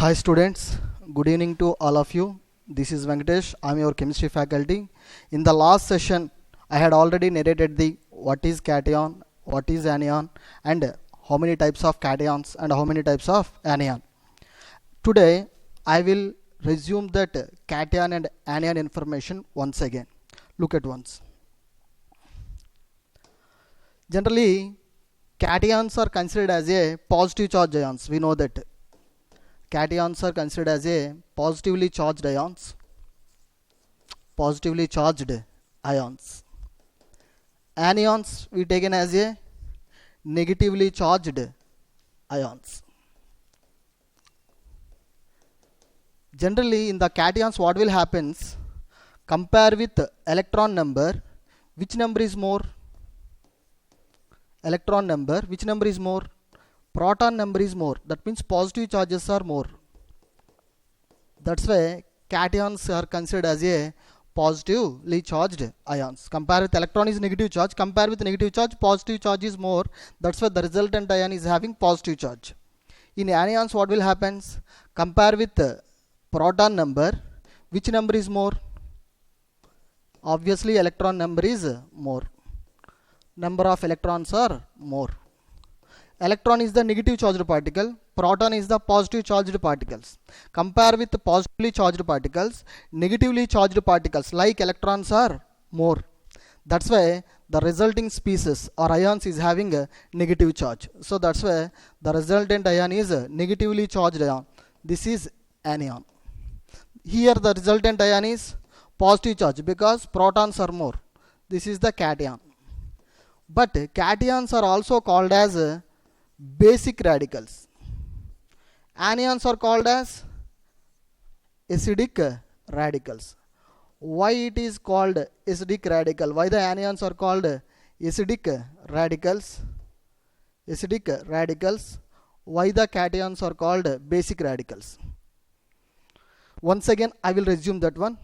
Hi students, good evening to all of you. This is Venkatesh. I'm your chemistry faculty. In the last session, I had already narrated the what is cation, what is anion, and how many types of cations and how many types of anion. Today, I will resume that cation and anion information once again. Look at once. Generally, cations are considered as a positive charge ions. We know that cations are considered as a positively charged ions. Anions we taken as a negatively charged ions. Generally in the cations what will happens, compare with electron number, which number is more? Electron number, which number is more? Proton number is more. That means positive charges are more. That's why cations are considered as a positively charged ions. Compare with electron is negative charge. Compare with negative charge, positive charge is more. That's why the resultant ion is having positive charge. In anions what will happen? Compare with proton number. Which number is more? Obviously electron number is more. Number of electrons are more. Electron is the negative charged particle, proton is the positive charged particles. Compare with the positively charged particles, negatively charged particles like electrons are more. That's why the resulting species or ions is having a negative charge. So that's why the resultant ion is a negatively charged ion. This is anion. Here the resultant ion is positive charge because protons are more. This is the cation. But cations are also called as basic radicals. Anions are called as acidic radicals. Why it is called acidic radical? Why the anions are called acidic radicals? Acidic radicals. Why the cations are called basic radicals? Once again I will resume that one.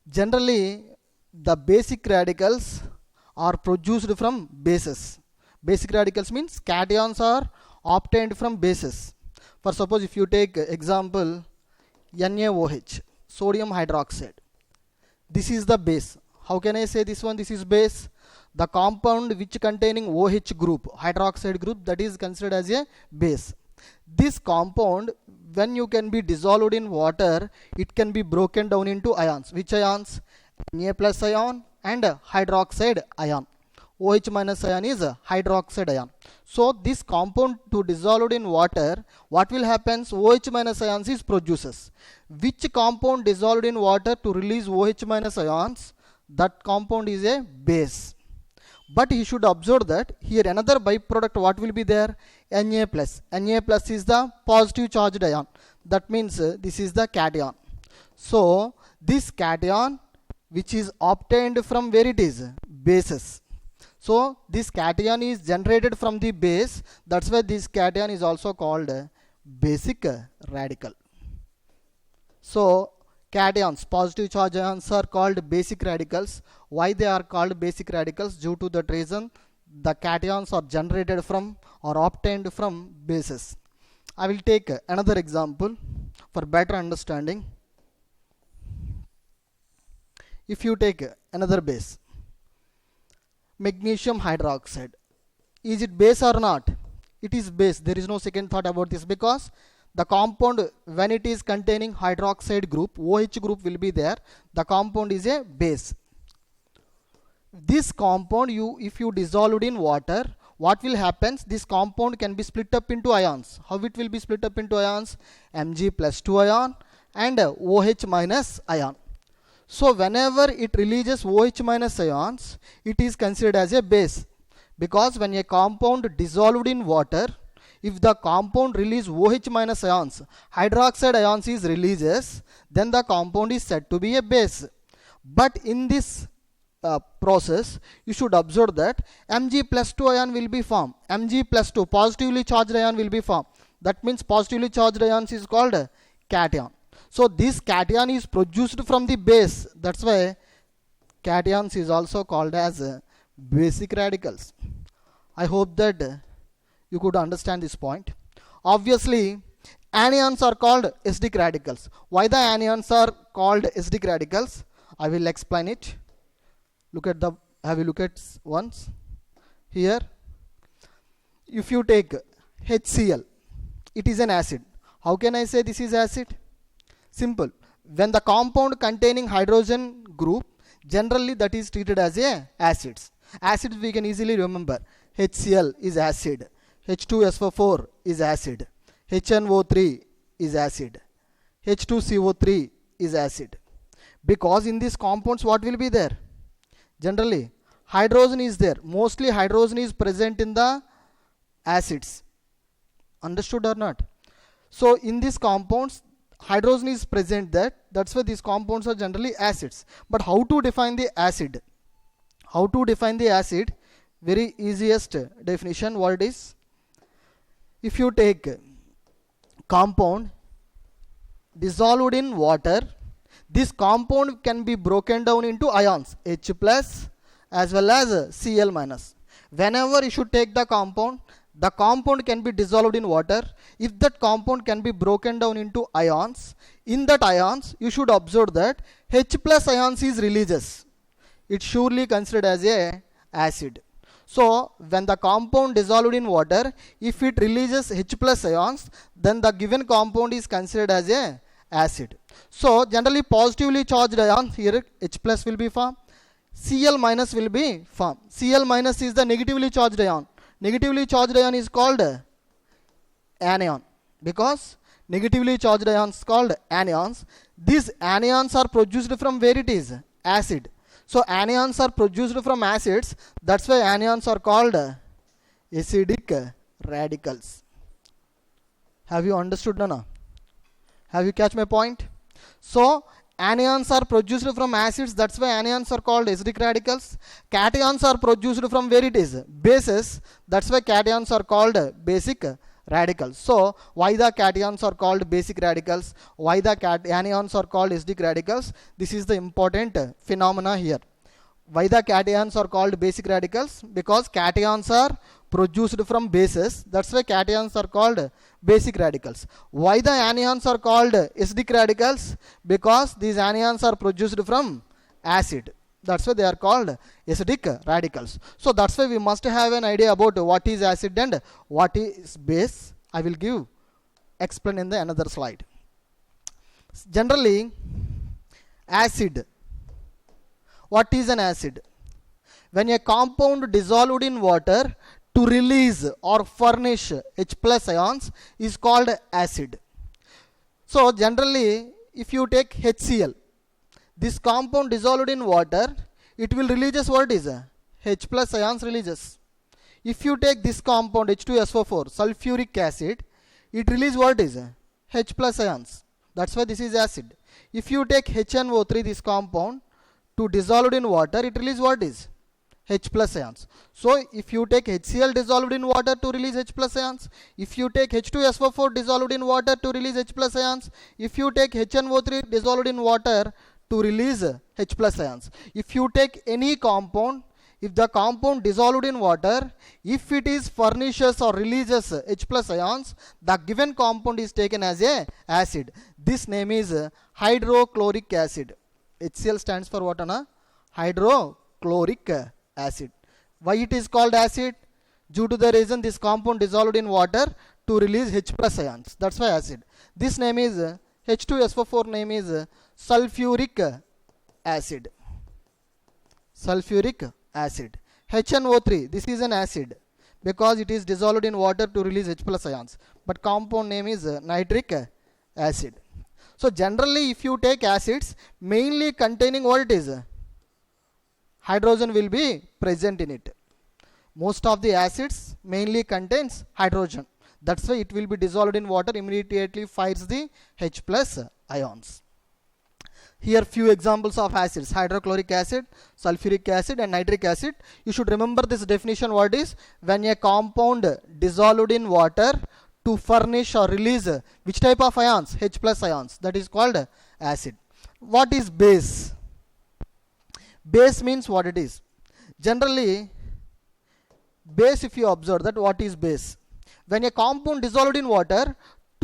Generally the basic radicals are produced from bases. Basic radicals means cations are obtained from bases. For suppose if you take example NaOH, sodium hydroxide. This is the base. How can I say this one? This is base. The compound which containing OH group, hydroxide group, that is considered as a base. This compound when you can be dissolved in water, it can be broken down into ions. Which ions? Na plus ion and hydroxide ion. OH minus ion is a hydroxide ion. So this compound to dissolved in water, what will happen? OH minus ions is produces. Which compound dissolved in water to release OH minus ions? That compound is a base. But you should observe that here another byproduct what will be there? Na plus. Na plus is the positive charged ion. That means this is the cation. So this cation which is obtained from where it is? Bases. So this cation is generated from the base. That's why this cation is also called basic radical. So cations, positive charge ions are called basic radicals. Why they are called basic radicals? Due to that reason the cations are generated from or obtained from bases. I will take another example for better understanding. If you take another base, magnesium hydroxide, is it base or not? It is base. There is no second thought about this because the compound when it is containing hydroxide group, OH group will be there. The compound is a base. This compound if you dissolved in water, what will happen? This compound can be split up into ions. How it will be split up into ions? Mg plus 2 ion and OH minus ion. So whenever it releases OH minus ions, it is considered as a base. Because when a compound dissolved in water, if the compound release OH minus ions, hydroxide ions is releases, then the compound is said to be a base. But in this process, you should observe that Mg plus 2 ion will be formed. Mg plus 2, positively charged ion will be formed. That means positively charged ions is called cation. So this cation is produced from the base. That's why cations is also called as basic radicals. I hope that you could understand this point. Obviously, anions are called acidic radicals. Why the anions are called acidic radicals? I will explain it. Look at the, have you look at once here. If you take HCl, it is an acid. How can I say this is acid? Simple. When the compound containing hydrogen group, generally that is treated as a acids. Acids we can easily remember. HCl is acid. H2SO4 is acid. HNO3 is acid. H2CO3 is acid. Because in these compounds what will be there? Generally hydrogen is there. Mostly hydrogen is present in the acids. Understood or not? So in these compounds hydrogen is present there. That's why these compounds are generally acids. But how to define the acid? How to define the acid? Very easiest definition. What it is? If you take compound dissolved in water, this compound can be broken down into ions H plus as well as Cl minus. Whenever you should take the compound can be dissolved in water. If that compound can be broken down into ions, in that ions you should observe that H plus ions is releases. It's surely considered as a acid. So when the compound dissolved in water, if it releases H plus ions, then the given compound is considered as a acid. So generally positively charged ion, here H plus will be formed, Cl minus will be formed. Cl minus is the negatively charged ion. Negatively charged ion is called anion, because negatively charged ions called anions. These anions are produced from where it is? Acid. So anions are produced from acids. That's why anions are called acidic radicals. Have you understood, Nana? Have you catch my point? So anions are produced from acids. That's why anions are called acidic radicals. Cations are produced from where it is? Bases. That's why cations are called basic radicals. So why the cations are called basic radicals? Why the anions are called acidic radicals? This is the important phenomena here. Why the cations are called basic radicals? Because cations are produced from bases. That's why cations are called basic radicals. Why the anions are called acidic radicals? Because these anions are produced from acid. That's why they are called acidic radicals. So that's why we must have an idea about what is acid and what is base. I will explain in the another slide. Generally, acid. What is an acid? When a compound dissolved in water to release or furnish H plus ions is called acid. So generally, if you take HCl, this compound dissolved in water, it will releases what is? H plus ions releases. If you take this compound H2SO4, sulfuric acid, it releases what is? H plus ions. That's why this is acid. If you take HNO3, this compound, to dissolved in water, it releases what is? H plus ions. So if you take HCl dissolved in water to release H plus ions, if you take H2SO4 dissolved in water to release H plus ions, if you take HNO3 dissolved in water to release H plus ions. If you take any compound, if the compound dissolved in water, if it is furnishes or releases H plus ions, the given compound is taken as a acid. This name is hydrochloric acid. HCl stands for what, Anna? Hydrochloric acid. Why it is called acid? Due to the reason this compound dissolved in water to release H plus ions. That's why acid. This name is H2SO4 name is sulfuric acid. Sulfuric acid. HNO3, this is an acid because it is dissolved in water to release H plus ions. But compound name is nitric acid. So generally if you take acids mainly containing what it is? Hydrogen will be present in it. Most of the acids mainly contains hydrogen. That's why it will be dissolved in water, immediately fires the H plus ions. Here few examples of acids: hydrochloric acid, sulfuric acid and nitric acid. You should remember this definition. What is? When a compound dissolved in water to furnish or release which type of ions? H plus ions. That is called acid. What is base? Base means what it is. Generally, base, if you observe that, what is base? When a compound dissolved in water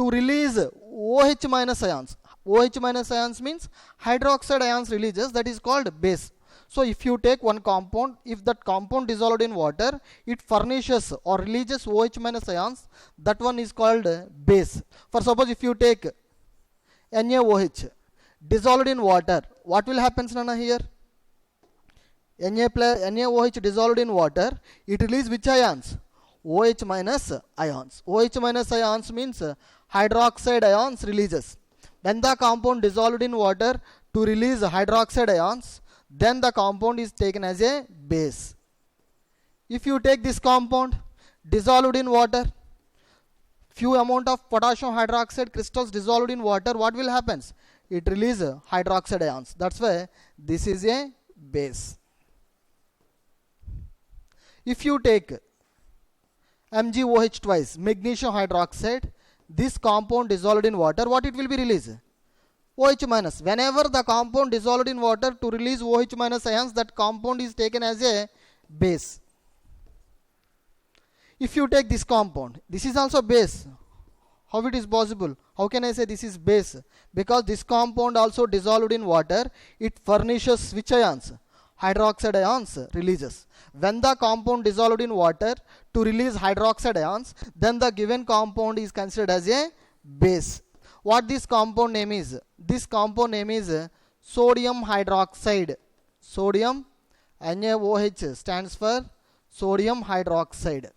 to release OH minus ions. OH minus ions means hydroxide ions releases, that is called base. So if you take one compound, if that compound dissolved in water, it furnishes or releases OH minus ions, that one is called base. For suppose if you take NaOH dissolved in water, what will happen, Nana, here? NaOH dissolved in water, it releases which ions? OH minus ions. OH minus ions means hydroxide ions releases. When the compound dissolved in water to release hydroxide ions, then the compound is taken as a base. If you take this compound dissolved in water, few amount of potassium hydroxide crystals dissolved in water, what will happen? It releases hydroxide ions. That's why this is a base. If you take MgOH twice, magnesium hydroxide, this compound dissolved in water, what it will be released? OH minus. Whenever the compound dissolved in water to release OH minus ions, that compound is taken as a base. If you take this compound, this is also base. How it is possible? How can I say this is base? Because this compound also dissolved in water, it furnishes which ions? Hydroxide ions releases. When the compound dissolved in water to release hydroxide ions, then the given compound is considered as a base. What this compound name is? This compound name is sodium hydroxide. Sodium, NaOH stands for sodium hydroxide.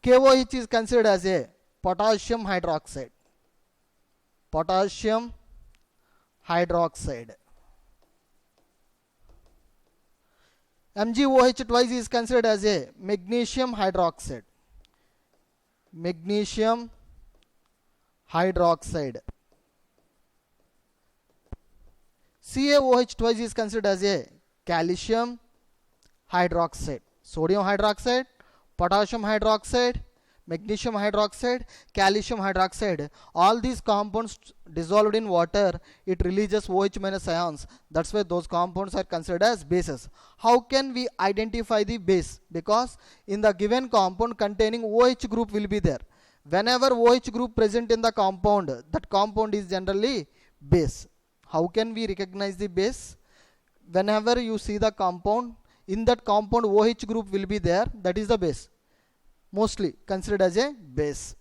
KOH is considered as a potassium hydroxide. Potassium hydroxide. MgOH twice is considered as a magnesium hydroxide. Magnesium hydroxide. CaOH twice is considered as a calcium hydroxide. Sodium hydroxide, potassium hydroxide, magnesium hydroxide, calcium hydroxide, all these compounds dissolved in water, it releases OH minus ions. That's why those compounds are considered as bases. How can we identify the base? Because in the given compound containing OH group will be there. Whenever OH group present in the compound, that compound is generally base. How can we recognize the base? Whenever you see the compound, in that compound OH group will be there, that is the base. Mostly considered as a base.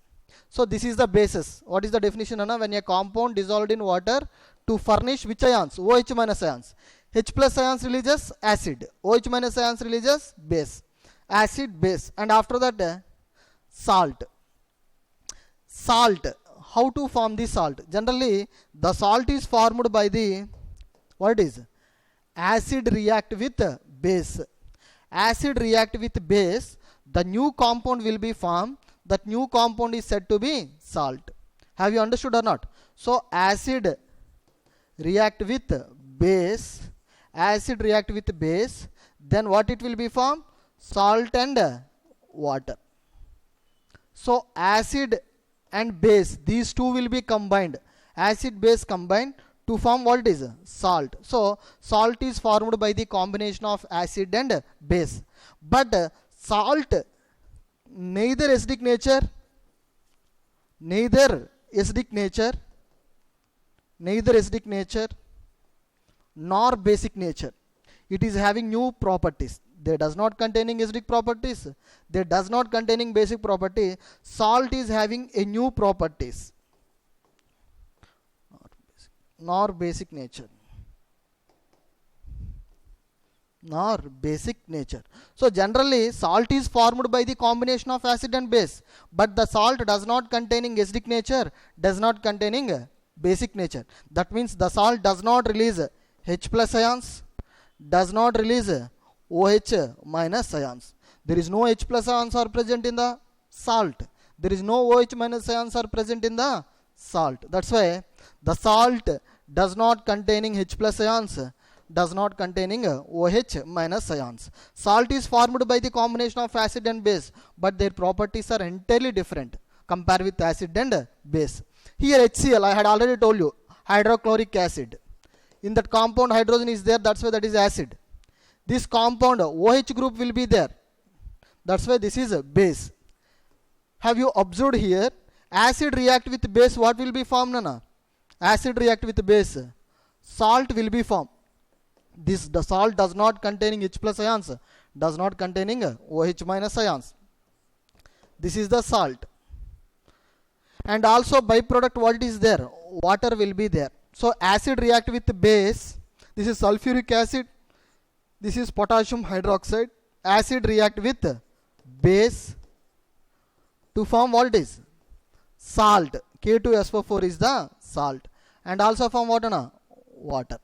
So this is the basis. What is the definition, Anna? When a compound dissolved in water to furnish which ions? OH minus ions. H plus ions releases acid. OH minus ions releases base. Acid, base. And after that salt. Salt. How to form the salt? Generally the salt is formed by the, what is? Acid react with base. Acid react with base. The new compound will be formed. That new compound is said to be salt. Have you understood or not? So acid react with base. Acid react with base. Then what it will be formed? Salt and water. So acid and base, these two will be combined. Acid base combined to form what is? Salt. So salt is formed by the combination of acid and base. But salt neither acidic nature, nor basic nature. It is having new properties. They does not containing acidic properties. They does not containing basic property. Salt is having a new properties. Nor basic nature. Nor basic nature. So generally salt is formed by the combination of acid and base, but the salt does not containing acidic nature, does not containing basic nature. That means the salt does not release H plus ions, does not release OH minus ions. There is no H plus ions are present in the salt. There is no OH minus ions are present in the salt. That's why the salt does not containing H plus ions, does not containing OH minus ions. Salt is formed by the combination of acid and base, but their properties are entirely different compared with acid and base. Here HCl, I had already told you, hydrochloric acid. In that compound hydrogen is there, that's why that is acid. This compound OH group will be there, that's why this is a base. Have you observed here? acid react with base, what will be formed, nana? Acid react with base, salt will be formed. This, the salt does not containing H plus ions, does not containing OH minus ions. This is the salt. And also byproduct, what is there? Water will be there. So acid react with base. This is sulfuric acid. This is potassium hydroxide. Acid react with base to form what is? Salt. K2SO4 is the salt. And also form what? Water.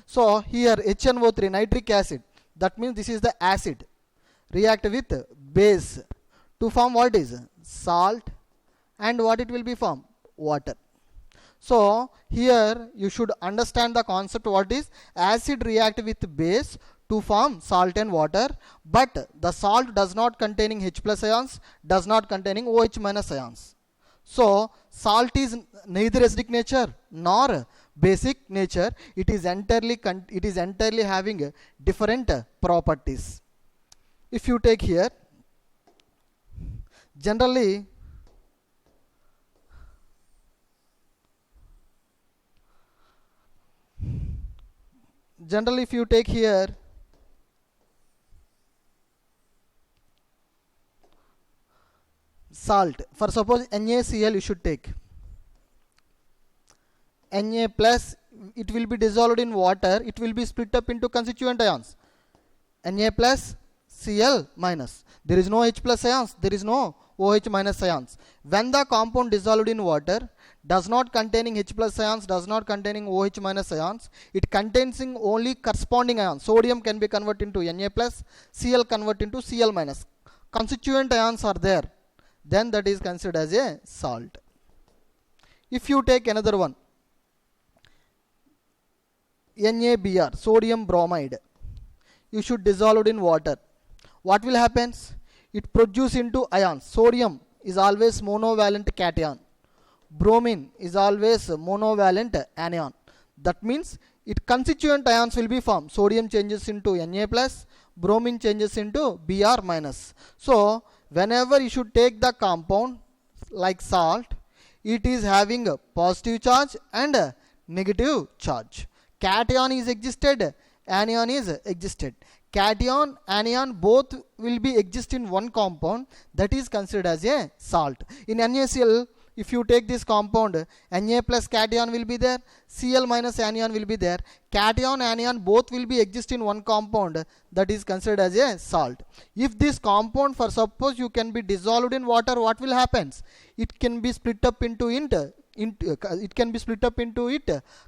So here HNO3, nitric acid. That means this is the acid. React with base to form what is? Salt. And what it will be formed? Water. So here you should understand the concept, what is acid react with base to form salt and water, but the salt does not containing H plus ions, does not containing OH minus ions. So salt is neither acidic nature nor basic nature. It is entirely having different properties. If you take here, generally if you take here, salt, for suppose NaCl you should take. Na plus, it will be dissolved in water, it will be split up into constituent ions. Na plus, Cl minus. There is no H plus ions, there is no OH minus ions. When the compound dissolved in water, does not containing H plus ions, does not containing OH minus ions, it contains only corresponding ions. Sodium can be converted into Na plus, Cl convert into Cl minus. Constituent ions are there, then that is considered as a salt. If you take another one, NaBr, sodium bromide, you should dissolve it in water. What will happen? It produces into ions. Sodium is always monovalent cation. Bromine is always monovalent anion. That means it constituent ions will be formed. Sodium changes into Na plus, bromine changes into Br minus. So whenever you should take the compound like salt, it is having a positive charge and a negative charge. Cation is existed, anion is existed. Cation, anion both will be exist in one compound, that is considered as a salt. In NaCl, if you take this compound, Na plus cation will be there, Cl minus anion will be there. Cation, anion both will be exist in one compound, that is considered as a salt. If this compound, for suppose you can be dissolved in water, what will happen? It can be split up into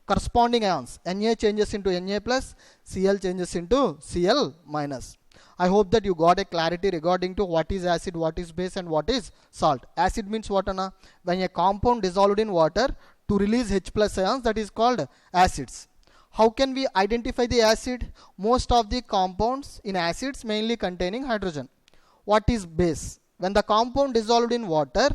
corresponding ions. Na changes into Na plus, Cl changes into Cl minus. I hope that you got a clarity regarding to what is acid, what is base, and what is salt. Acid means what, Anna? When a compound dissolved in water to release H plus ions, that is called acids. How can we identify the acid? Most of the compounds in acids mainly containing hydrogen. What is base? When the compound dissolved in water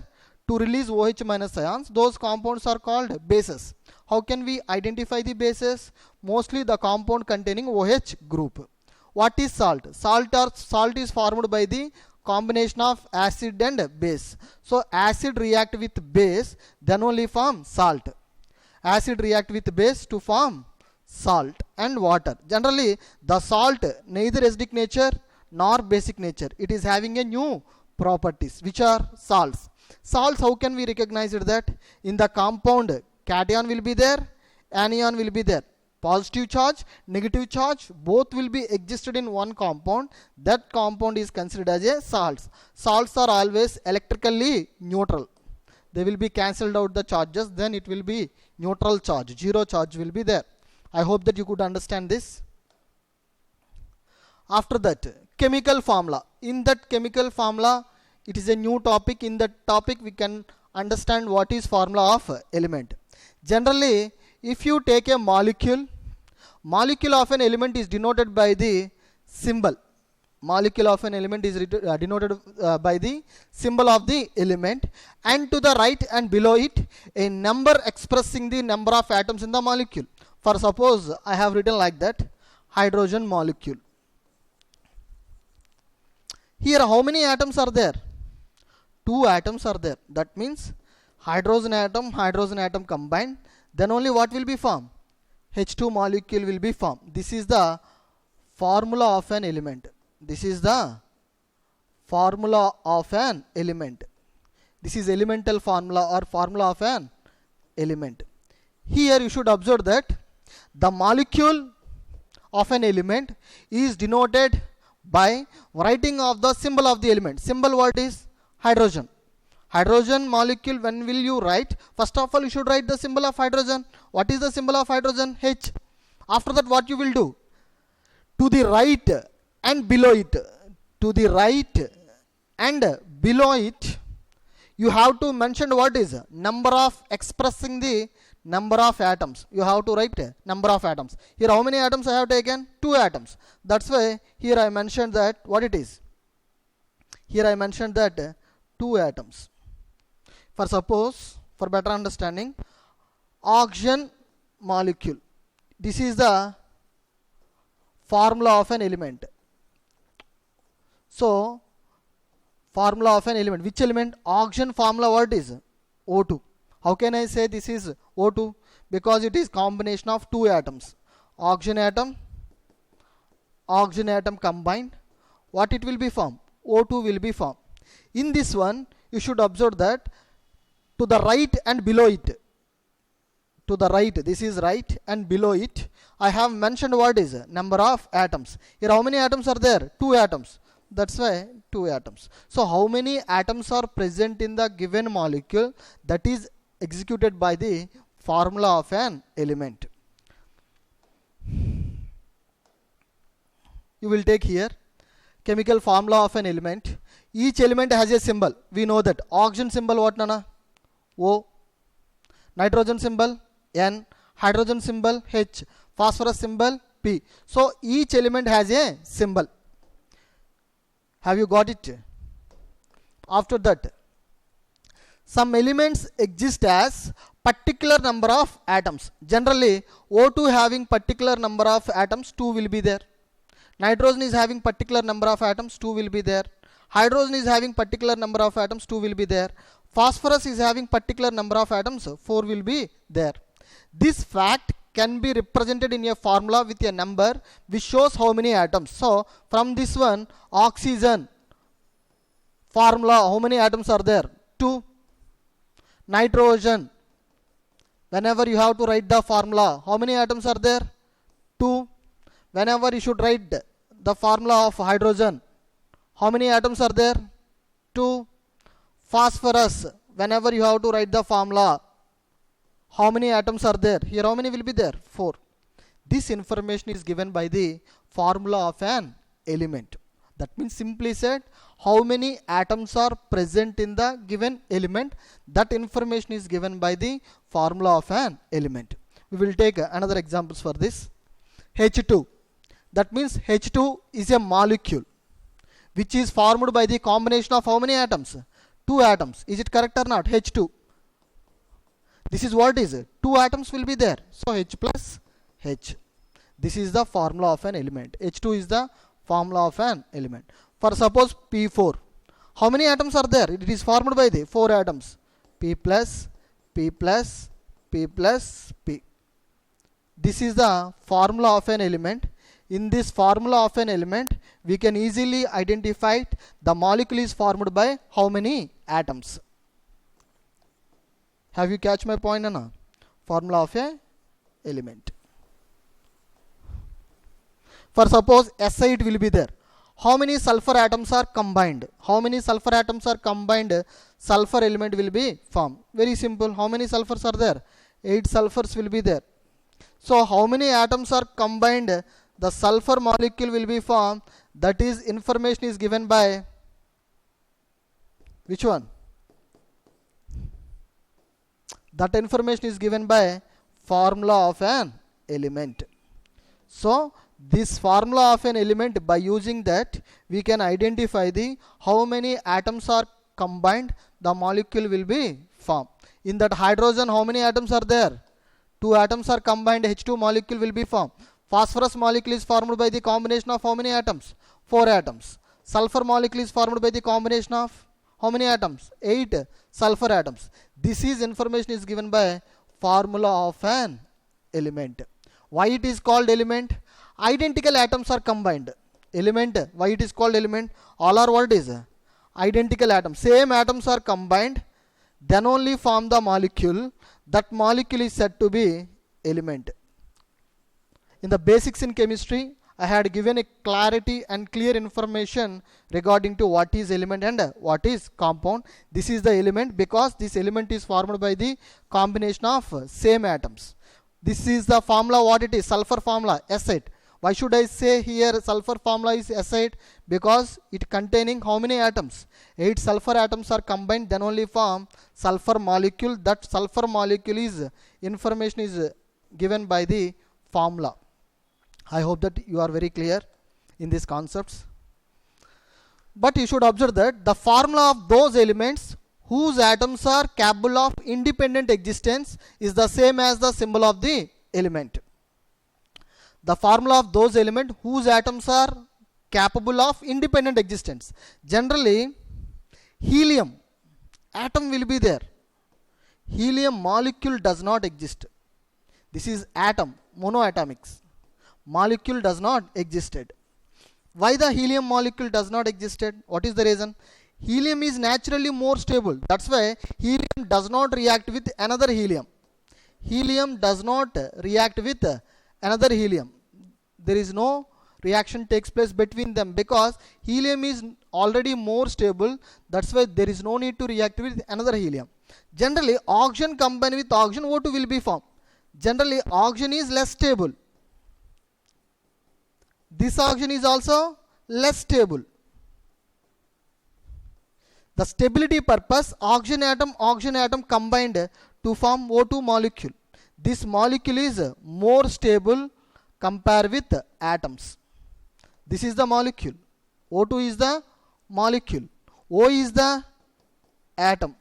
to release OH minus ions, those compounds are called bases. How can we identify the bases? Mostly the compound containing OH group. What is salt? Salt is formed by the combination of acid and base. So acid react with base, then only form salt. Acid react with base to form salt and water. Generally the salt neither acidic nature nor basic nature. It is having a new properties, which are salts. Salts, how can we recognize it? That in the compound cation will be there, anion will be there. Positive charge, negative charge, both will be existed in one compound. That compound is considered as a salts. Salts are always electrically neutral. They will be cancelled out the charges, then it will be neutral charge. Zero charge will be there. I hope that you could understand this. After that, chemical formula. In that chemical formula, it is a new topic. In that topic, we can understand what is formula of element. Generally, if you take a molecule of an element is denoted by the symbol. Molecule of an element is denoted by the symbol of the element, and to the right and below it a number expressing the number of atoms in the molecule. For suppose I have written like that, hydrogen molecule. Here how many atoms are there? 2 atoms are there. That means hydrogen atom combined, then only what will be formed? H2 molecule will be formed. This is the formula of an element. This is the formula of an element. This is elemental formula or formula of an element. Here you should observe that the molecule of an element is denoted by writing of the symbol of the element. Symbol what is? Hydrogen. Hydrogen molecule, when will you write? First of all, you should write the symbol of hydrogen. What is the symbol of hydrogen? H. After that, what you will do? To the right and below it, to the right and below it, you have to mention what is number of expressing the number of atoms. You have to write number of atoms. Here how many atoms I have taken? 2 atoms. That's why here I mentioned that what it is. Here I mentioned that 2 atoms. For suppose, for better understanding, oxygen molecule. This is the formula of an element. So, formula of an element. Which element? Oxygen formula what is? O2. How can I say this is O2? Because it is combination of 2 atoms. Oxygen atom combined. What it will be formed? O2 will be formed. In this one, you should observe that to the right and below it. To the right, this is right, and below it, I have mentioned what is number of atoms. Here how many atoms are there? 2 atoms. That's why 2 atoms. So how many atoms are present in the given molecule? That is executed by the formula of an element. You will take here chemical formula of an element. Each element has a symbol. We know that oxygen symbol what, Nana? O. Nitrogen symbol N. Hydrogen symbol H. Phosphorus symbol P. So each element has a symbol. Have you got it? After that, some elements exist as particular number of atoms. Generally, O2 having particular number of atoms, 2 will be there. Nitrogen is having particular number of atoms, 2 will be there. Hydrogen is having particular number of atoms, 2 will be there. Phosphorus is having particular number of atoms, 4 will be there. This fact can be represented in a formula with a number which shows how many atoms. So, from this one, oxygen formula, how many atoms are there? 2. Nitrogen, whenever you have to write the formula, how many atoms are there? 2. Whenever you should write the formula of hydrogen, how many atoms are there? 2. Phosphorus, whenever you have to write the formula, how many atoms are there? Here how many will be there? 4. This information is given by the formula of an element. That means simply said, how many atoms are present in the given element, that information is given by the formula of an element. We will take another examples for this. H2. That means H2 is a molecule which is formed by the combination of how many atoms? 2 atoms. Is it correct or not? H2. This is what is it? 2 atoms will be there. So H plus H. This is the formula of an element. H2 is the formula of an element. For suppose P4. How many atoms are there? It is formed by the 4 atoms. P plus, P plus, P plus, P. This is the formula of an element. In this formula of an element, we can easily identify the molecule is formed by how many atoms. Have you catch my point, Anna? Formula of a element. For suppose Si it will be there. How many sulfur atoms are combined? How many sulfur atoms are combined? Sulfur element will be formed. Very simple. How many sulfurs are there? 8 sulfurs will be there. So how many atoms are combined? The sulfur molecule will be formed. That is information is given by which one? That information is given by formula of an element. So this formula of an element, by using that we can identify the how many atoms are combined, the molecule will be formed. In that hydrogen, how many atoms are there? 2 atoms are combined, H2 molecule will be formed. Phosphorus molecule is formed by the combination of how many atoms? 4 atoms. Sulfur molecule is formed by the combination of how many atoms? 8 sulfur atoms. This is information is given by formula of an element. Why it is called element? Identical atoms are combined. Element, why it is called element? All are what is? Identical atoms. Same atoms are combined, then only form the molecule. That molecule is said to be element. In the basics in chemistry, I had given a clarity and clear information regarding to what is element and what is compound. This is the element because this element is formed by the combination of same atoms. This is the formula, what it is, sulfur formula, S8. Why should I say here sulfur formula is S8? Because it containing how many atoms? 8 sulfur atoms are combined, then only form sulfur molecule. That sulfur molecule is information is given by the formula. I hope that you are very clear in these concepts. But you should observe that the formula of those elements whose atoms are capable of independent existence is the same as the symbol of the element. The formula of those elements whose atoms are capable of independent existence. Generally, helium atom will be there. Helium molecule does not exist. This is atom, monoatomics. Molecule does not existed. Why the helium molecule does not existed? What is the reason? Helium is naturally more stable. That's why helium does not react with another helium. Helium does not react with another helium. There is no reaction takes place between them because helium is already more stable. That's why there is no need to react with another helium. Generally, oxygen combined with oxygen, O2 will be formed. Generally, oxygen is less stable. This oxygen is also less stable. The stability purpose, oxygen atom combined to form O2 molecule. This molecule is more stable compared with atoms. This is the molecule. O2 is the molecule. O is the atom.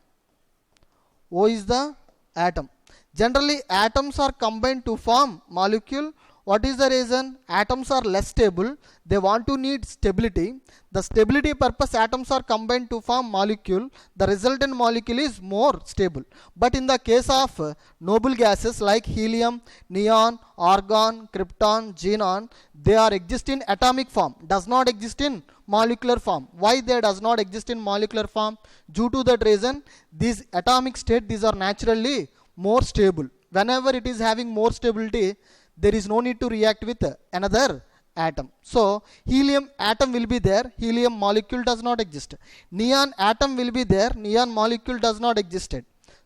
O is the atom. Generally, atoms are combined to form molecule. What is the reason? Atoms are less stable. They want to need stability. The stability purpose, atoms are combined to form molecule. The resultant molecule is more stable. But in the case of noble gases like helium, neon, argon, krypton, xenon, they are exist in atomic form. Does not exist in molecular form. Why they does not exist in molecular form? Due to that reason, these atomic state, these are naturally more stable. Whenever it is having more stability, there is no need to react with another atom. So, helium atom will be there, helium molecule does not exist. Neon atom will be there, neon molecule does not exist.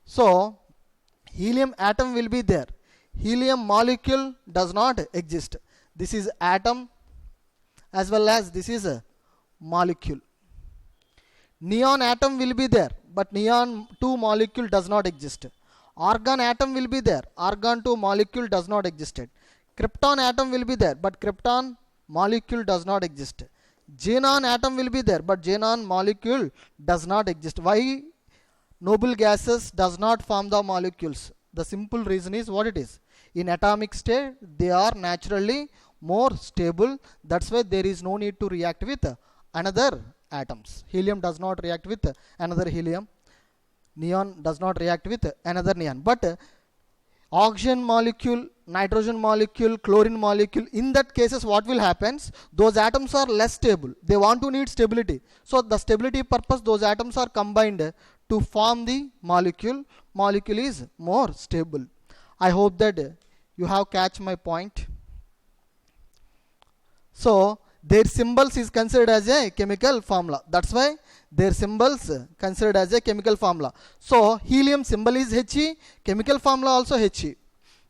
So, helium atom will be there, helium molecule does not exist. This is atom as well as this is a molecule. Neon atom will be there, but neon 2 molecule does not exist. Argon atom will be there, argon 2 molecule does not exist. Krypton atom will be there, but krypton molecule does not exist. Xenon atom will be there, but xenon molecule does not exist. Why noble gases does not form the molecules? The simple reason is what it is. In atomic state, they are naturally more stable. That's why there is no need to react with another atoms. Helium does not react with another helium. Neon does not react with another neon. But oxygen molecule, nitrogen molecule, chlorine molecule, in that cases what will happen? Those atoms are less stable. They want to need stability. So the stability purpose, those atoms are combined to form the molecule. Molecule is more stable. I hope that you have catch my point. So their symbols is considered as a chemical formula. That's why their symbols considered as a chemical formula. So helium symbol is He, chemical formula also He.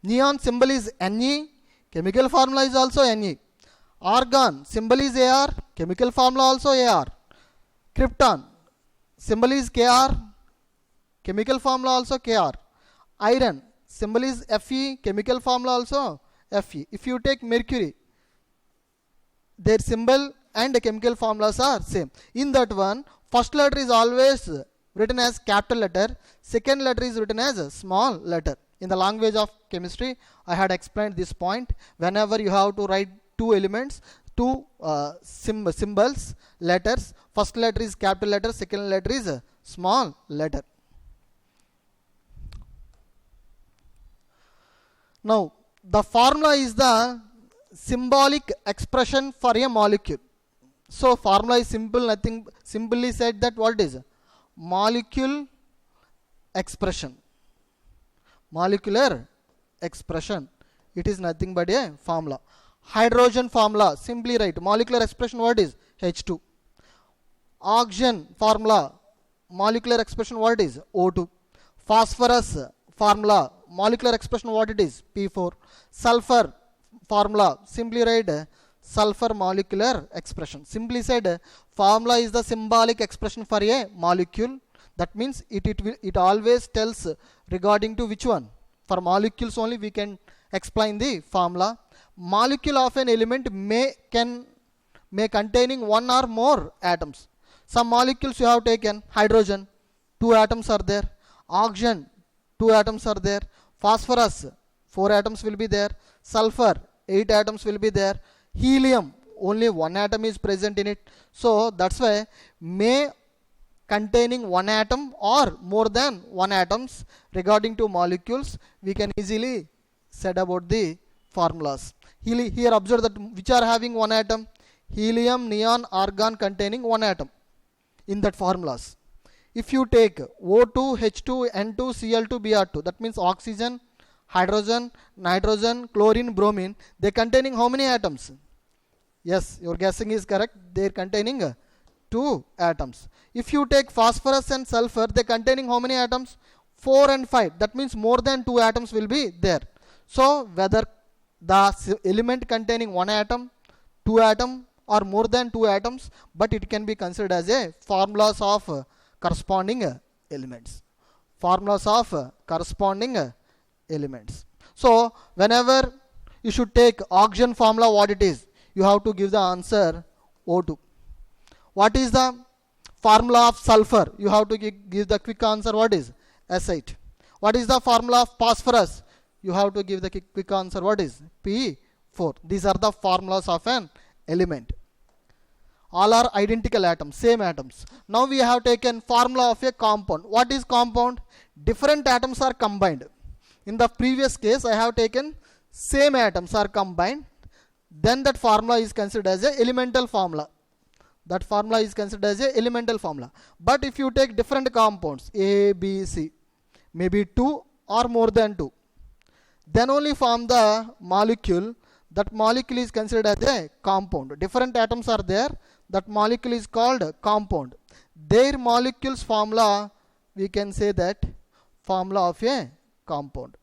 Neon symbol is Ne, chemical formula is also Ne. Argon symbol is Ar, chemical formula also Ar. Krypton symbol is Kr, chemical formula also Kr. Iron symbol is Fe, chemical formula also Fe. If you take mercury, their symbol and chemical formulas are same. In that one, first letter is always written as capital letter, second letter is written as a small letter. In the language of chemistry, I had explained this point. Whenever you have to write two elements, two symbols, letters, first letter is capital letter, second letter is a small letter. Now the formula is the symbolic expression for a molecule. So formula is simple, nothing, simply said that what is molecule expression. Molecular expression, it is nothing but a formula. Hydrogen formula, simply write molecular expression what is H2. Oxygen formula, molecular expression what is O2. Phosphorus formula, molecular expression what it is P4. Sulfur formula, simply write sulfur molecular expression. Simply said, formula is the symbolic expression for a molecule. That means it always tells regarding to which one. For molecules only we can explain the formula. Molecule of an element may containing one or more atoms. Some molecules you have taken hydrogen, 2 atoms are there. Oxygen, 2 atoms are there. Phosphorus, 4 atoms will be there. Sulfur, 8 atoms will be there. Helium, only 1 atom is present in it. So that's why may containing 1 atom or more than 1 atoms. Regarding to molecules, we can easily said about the formulas. Here observe that which are having 1 atom. Helium, neon, argon containing 1 atom in that formulas. If you take O2, H2, N2, Cl2, Br2, that means oxygen, hydrogen, nitrogen, chlorine, bromine, they containing how many atoms? Yes, your guessing is correct. They are containing 2 atoms. If you take phosphorus and sulfur, they containing how many atoms? 4 and 5. That means more than 2 atoms will be there. So whether the element containing 1 atom, 2 atom or more than 2 atoms, but it can be considered as a formulas of corresponding elements. Formulas of corresponding elements. So whenever you should take oxygen formula, what it is, you have to give the answer O2. What is the formula of sulfur? You have to give the quick answer, what is S8. What is the formula of phosphorus? You have to give the quick answer, what is P4. These are the formulas of an element. All are identical atoms, same atoms. Now we have taken formula of a compound. What is compound? Different atoms are combined. In the previous case, I have taken same atoms are combined. Then that formula is considered as a elemental formula. That formula is considered as a elemental formula. But if you take different compounds, A, B, C, maybe 2 or more than 2, then only form the molecule. That molecule is considered as a compound. Different atoms are there. That molecule is called compound. Their molecules formula, we can say that formula of a compound.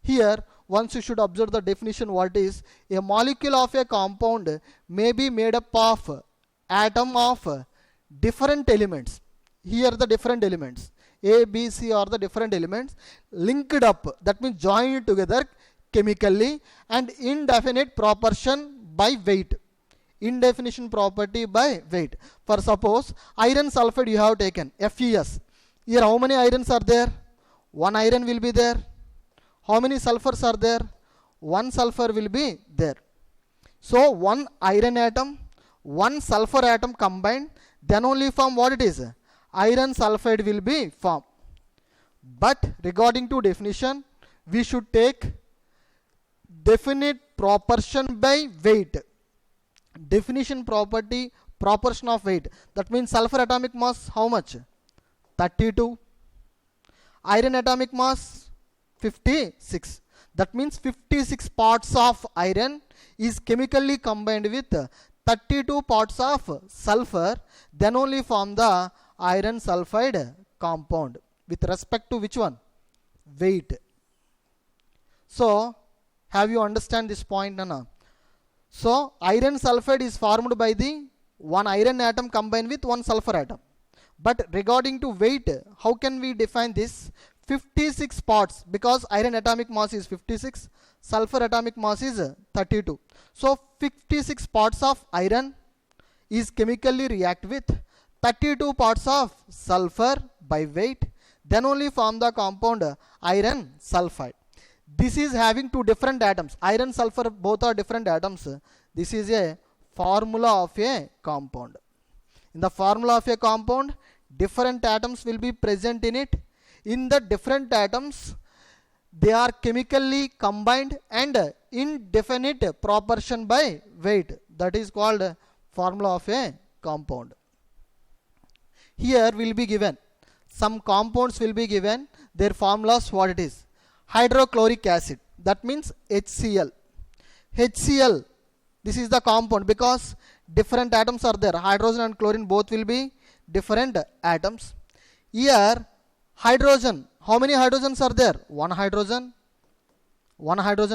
Here once you should observe the definition, what is a molecule of a compound may be made up of atom of different elements. Here the different elements A, B, C are the different elements linked up, that means joined together chemically and indefinite proportion by weight. Indefinition property by weight. For suppose iron sulfide you have taken FeS. Here how many irons are there? One iron will be there. How many sulfurs are there? One sulfur will be there. So one iron atom, one sulfur atom combined, then only form what it is? Iron sulfide will be formed. But regarding to definition, we should take definite proportion by weight. Definition property, proportion of weight. That means sulfur atomic mass how much? 32. Iron atomic mass 56. That means 56 parts of iron is chemically combined with 32 parts of sulfur, then only form the iron sulfide compound. With respect to which one? Weight. So have you understand this point, Nana? So iron sulfide is formed by the one iron atom combined with one sulfur atom. But regarding to weight, how can we define this? 56 parts, because iron atomic mass is 56, sulfur atomic mass is 32. So 56 parts of iron is chemically react with 32 parts of sulfur by weight, then only form the compound iron sulfide. This is having two different atoms. Iron, sulfur, both are different atoms. This is a formula of a compound. In the formula of a compound, different atoms will be present in it. In the different atoms, they are chemically combined and indefinite proportion by weight. That is called formula of a compound. Here will be given some compounds will be given, their formulas what it is. Hydrochloric acid, that means HCl. HCl, this is the compound because different atoms are there. Hydrogen and chlorine both will be different atoms. Here hydrogen, how many hydrogens are there? One hydrogen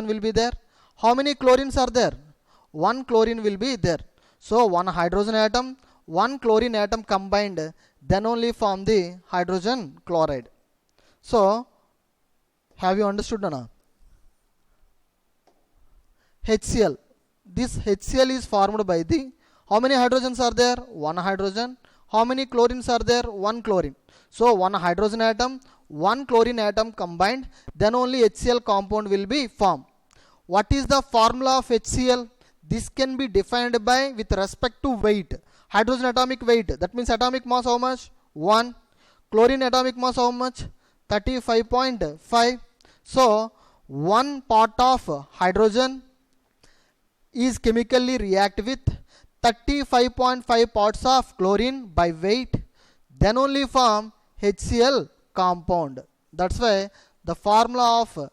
will be there. How many chlorines are there? One chlorine will be there. So one hydrogen atom, one chlorine atom combined, then only form the hydrogen chloride. So have you understood now? HCl, this HCl is formed by the, how many hydrogens are there? One hydrogen. How many chlorines are there? One chlorine. So one hydrogen atom, one chlorine atom combined, then only HCl compound will be formed. What is the formula of HCl? This can be defined by with respect to weight. Hydrogen atomic weight, that means atomic mass how much? 1. Chlorine atomic mass how much? 35.5. So 1 part of hydrogen is chemically react with 35.5 parts of chlorine by weight, then only form HCl compound. That's why the formula of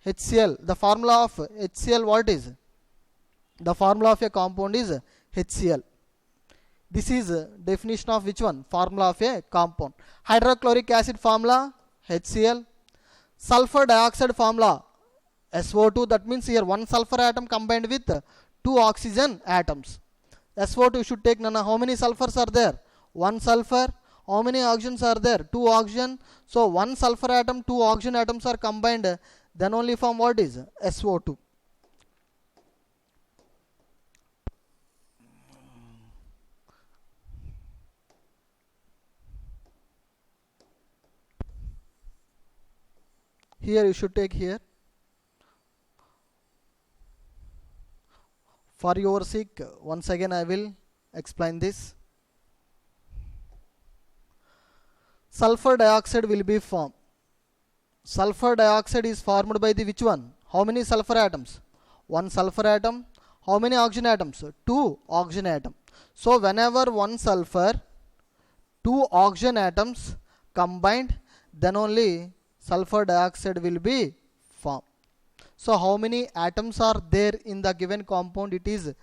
HCl, what is? The formula of a compound is HCl. This is definition of which one? Formula of a compound. Hydrochloric acid formula HCl. Sulfur dioxide formula SO2, that means here one sulfur atom combined with two oxygen atoms. SO2 should take none. How many sulfurs are there? One sulfur. How many oxygens are there? Two oxygen. So one sulfur atom, two oxygen atoms are combined, then only form what is? SO2. Here you should take here. For your sake, once again I will explain this. Sulfur dioxide will be formed. Sulfur dioxide is formed by the which one? How many sulfur atoms? One sulfur atom. How many oxygen atoms? Two oxygen atoms. So whenever one sulfur, two oxygen atoms combined, then only sulfur dioxide will be formed. So how many atoms are there in the given compound? It is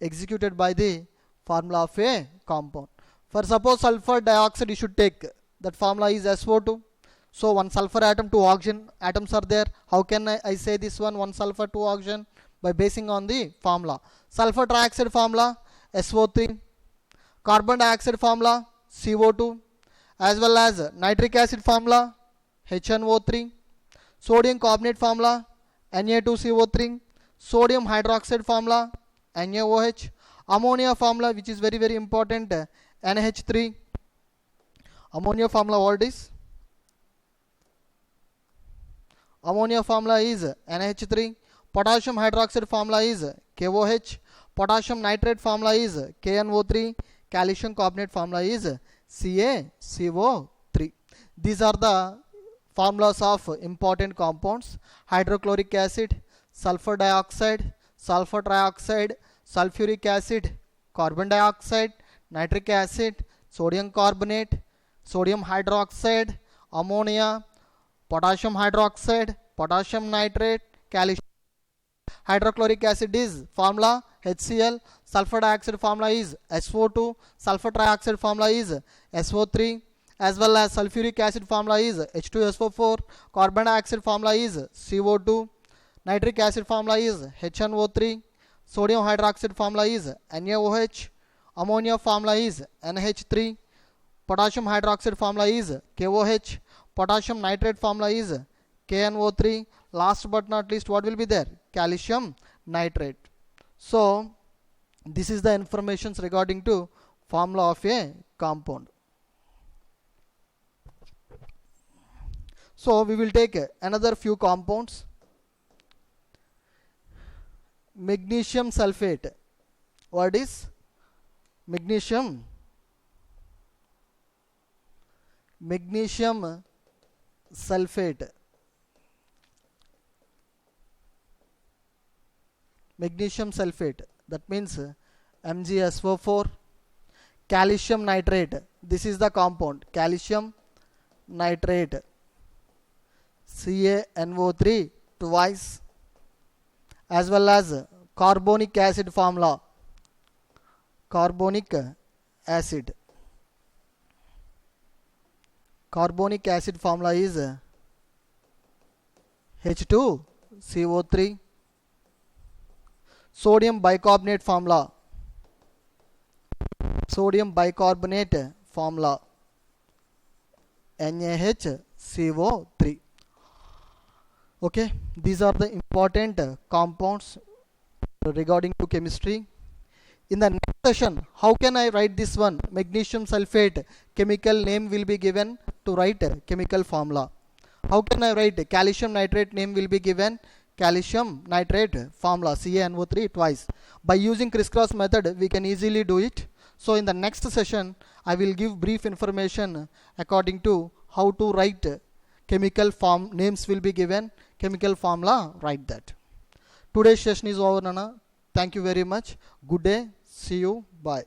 executed by the formula of a compound. For suppose sulfur dioxide you should take, that formula is SO2. So one sulfur atom, two oxygen atoms are there. How can I say this one sulfur, two oxygen? By basing on the formula. Sulfur trioxide formula SO3. Carbon dioxide formula CO2. As well as nitric acid formula HNO3. Sodium carbonate formula Na2CO3. Sodium hydroxide formula NaOH. Ammonia formula, which is very very important, NH3. Ammonia formula what is? Ammonia formula is NH3. Potassium hydroxide formula is KOH. Potassium nitrate formula is KNO3. Calcium carbonate formula is CaCO3. These are the formulas of important compounds: hydrochloric acid, sulfur dioxide, sulfur trioxide, sulfuric acid, carbon dioxide, nitric acid, sodium carbonate, sodium hydroxide, ammonia, potassium hydroxide, potassium nitrate, calcium. Hydrochloric acid is formula HCl, sulfur dioxide formula is SO2, sulfur trioxide formula is SO3, as well as sulfuric acid formula is H2SO4, carbon dioxide formula is CO2, nitric acid formula is HNO3, sodium hydroxide formula is NaOH, ammonia formula is NH3, potassium hydroxide formula is KOH, potassium nitrate formula is KNO3. Last but not least, what will be there? Calcium nitrate. So this is the information regarding to formula of a compound. So we will take another few compounds. Magnesium sulfate. What is magnesium magnesium sulfate, magnesium sulfate, that means MgSO4. Calcium nitrate, this is the compound, calcium nitrate, CaNO3 twice, as well as carbonic acid formula, carbonic acid formula is H2CO3. Sodium bicarbonate formula, NaHCO3. Okay, these are the important compounds regarding to chemistry. In the next session, how can I write this one? Magnesium sulfate, chemical name will be given to write chemical formula. How can I write calcium nitrate, name will be given calcium nitrate formula, CaNO3 twice. By using crisscross method, we can easily do it. So in the next session, I will give brief information according to how to write chemical form, names will be given, chemical formula, write that. Today's session is over, Nana. Thank you very much. Good day. See you. Bye.